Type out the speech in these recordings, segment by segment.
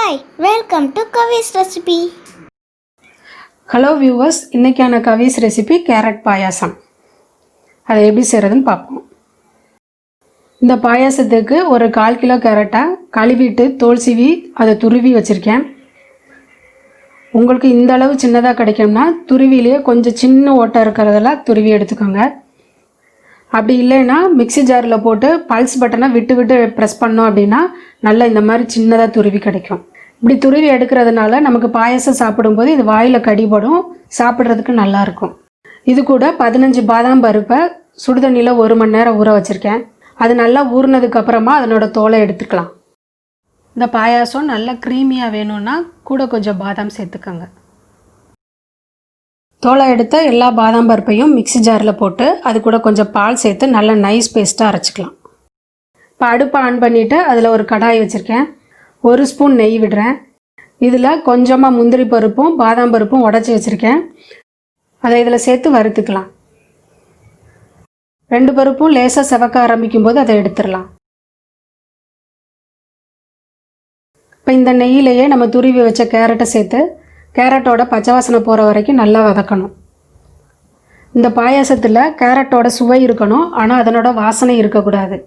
Hi, welcome to Kavi's recipe. Hello viewers, இன்னைக்கான கவிஸ் recipe carrot பாயாசம். அதை எப்படி செய்யறதுன்னு பார்ப்போம். இந்த பாயாசத்துக்கு ஒரு 1/4 கிலோ கேரட்டை கழுவிட்டு தோல் சீவி அதை துருவி வச்சிருக்கேன். உங்களுக்கு இந்த அளவு சின்னதாக கிடைக்கும்னா துருவிலேயே கொஞ்சம் சின்ன ஓட்டை இருக்கிறதெல்லாம் துருவி எடுத்துக்கோங்க. அப்படி இல்லைன்னா மிக்சி ஜாரில் போட்டு பல்ஸ் பட்டனை விட்டு விட்டு ப்ரெஸ் பண்ணோம் அப்படின்னா நல்லா இந்த மாதிரி சின்னதாக துருவி கிடைக்கும். இப்படி துருவி எடுக்கிறதுனால நமக்கு பாயாசம் சாப்பிடும்போது இது வாயில் கடிபடும், சாப்பிட்றதுக்கு நல்லாயிருக்கும். இது கூட 15 பாதாம் பருப்பை சுடுதண்ணியில் 1 மணி நேரம் ஊற வச்சுருக்கேன். அது நல்லா ஊறினதுக்கப்புறமா அதனோட தோலை எடுத்துக்கலாம். இந்த பாயாசம் நல்லா க்ரீமியாக வேணும்னா கூட கொஞ்சம் பாதாம் சேர்த்துக்கோங்க. தோலை எடுத்த எல்லா பாதாம் பருப்பையும் மிக்சி ஜாரில் போட்டு அது கூட கொஞ்சம் பால் சேர்த்து நல்லா நைஸ் பேஸ்ட்டாக அரைச்சிக்கலாம். இப்போ அடுப்பை ஆன் பண்ணிவிட்டு அதில் ஒரு கடாய் வச்சுருக்கேன். 1 ஸ்பூன் நெய் விடுறேன். இதில் கொஞ்சமாக முந்திரி பருப்பும் பாதாம் பருப்பும் உடச்சி வச்சுருக்கேன். அதை இதில் சேர்த்து வறுத்துக்கலாம். 2 பருப்பும் லேசாக செவக்க ஆரம்பிக்கும் போது அதை எடுத்துடலாம். இப்போ இந்த நெய்யிலேயே நம்ம துருவி வச்ச கேரட்டை சேர்த்து கேரட்டோட பச்சை வாசனை போகிற வரைக்கும் நல்லா வதக்கணும். இந்த பாயாசத்தில் கேரட்டோட சுவை இருக்கணும், ஆனால் அதனோட வாசனை இருக்கக்கூடாது.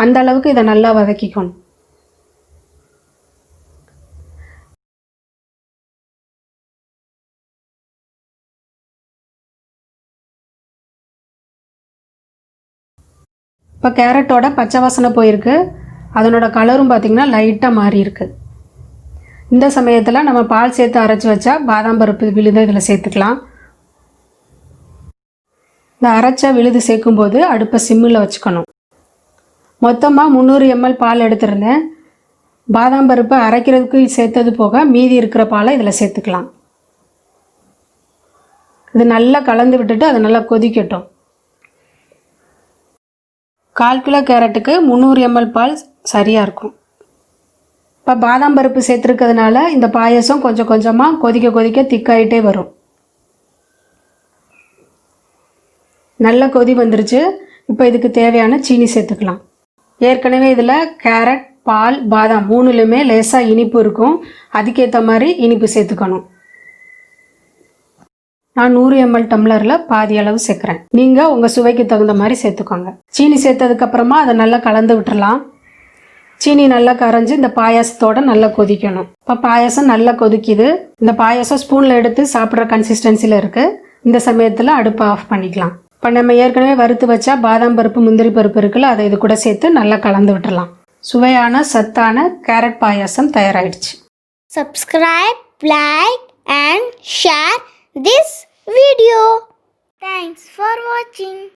அந்த அளவுக்கு இதை நல்லா வதக்கிக்கணும். இப்போ கேரட்டோட பச்சை வாசனை போயிருக்கு. அதனோட கலரும் பார்த்திங்கன்னா லைட்டாக மாறி இருக்கு. இந்த சமயத்தில் நம்ம பால் சேர்த்து அரைச்சி வச்சா பாதாம் பருப்பு விழுது இதில் சேர்த்துக்கலாம். இந்த அரைச்ச விழுது சேர்க்கும்போது அடுப்பை சிம்மில் வச்சுக்கணும். மொத்தமாக 300 ml பால் எடுத்திருந்தேன். பாதாம் பருப்பு அரைக்கிறதுக்கு சேர்த்தது போக மீதி இருக்கிற பாலை இதில் சேர்த்துக்கலாம். இது நல்லா கலந்து விட்டுட்டு அதை நல்லா கொதிக்கட்டும். 1/4 கிலோ கேரட்டுக்கு 300 ml பால் சரியாக இருக்கும். இப்போ பாதாம் பருப்பு சேர்த்துருக்கிறதுனால இந்த பாயசம் கொஞ்சம் கொஞ்சமாக கொதிக்க கொதிக்க திக்காயிட்டே வரும். நல்ல கொதி வந்துருச்சு. இப்போ இதுக்கு தேவையான சீனி சேர்த்துக்கலாம். ஏற்கனவே இதில் கேரட், பால், பாதாம் 3லுமே லேசாக இனிப்பு இருக்கும். அதுக்கேற்ற மாதிரி இனிப்பு சேர்த்துக்கணும். நான் 100 ml டம்ளரில் பாதி அளவு சேர்க்குறேன். நீங்கள் உங்கள் சுவைக்கு தகுந்த மாதிரி சேர்த்துக்கோங்க. சீனி சேர்த்ததுக்கப்புறமா அதை நல்லா கலந்து விட்டுறலாம். சீனி நல்லா கரைஞ்சி இந்த பாயாசத்தோடு நல்லா கொதிக்கணும். இப்போ பாயாசம் நல்லா கொதிக்குது. இந்த பாயாசம் ஸ்பூனில் எடுத்து சாப்பிட்ற கன்சிஸ்டன்சியில் இருக்குது. இந்த சமயத்தில் அடுப்பை ஆஃப் பண்ணிக்கலாம். இப்போ நம்ம ஏற்கனவே வறுத்து வச்சா பாதாம் பருப்பு, முந்திரி பருப்பு இருக்குல்ல, அதை இது கூட சேர்த்து நல்லா கலந்து விட்டுறலாம். சுவையான சத்தான கேரட் பாயாசம் தயாராகிடுச்சு. Subscribe, like and share this video. Thanks for watching.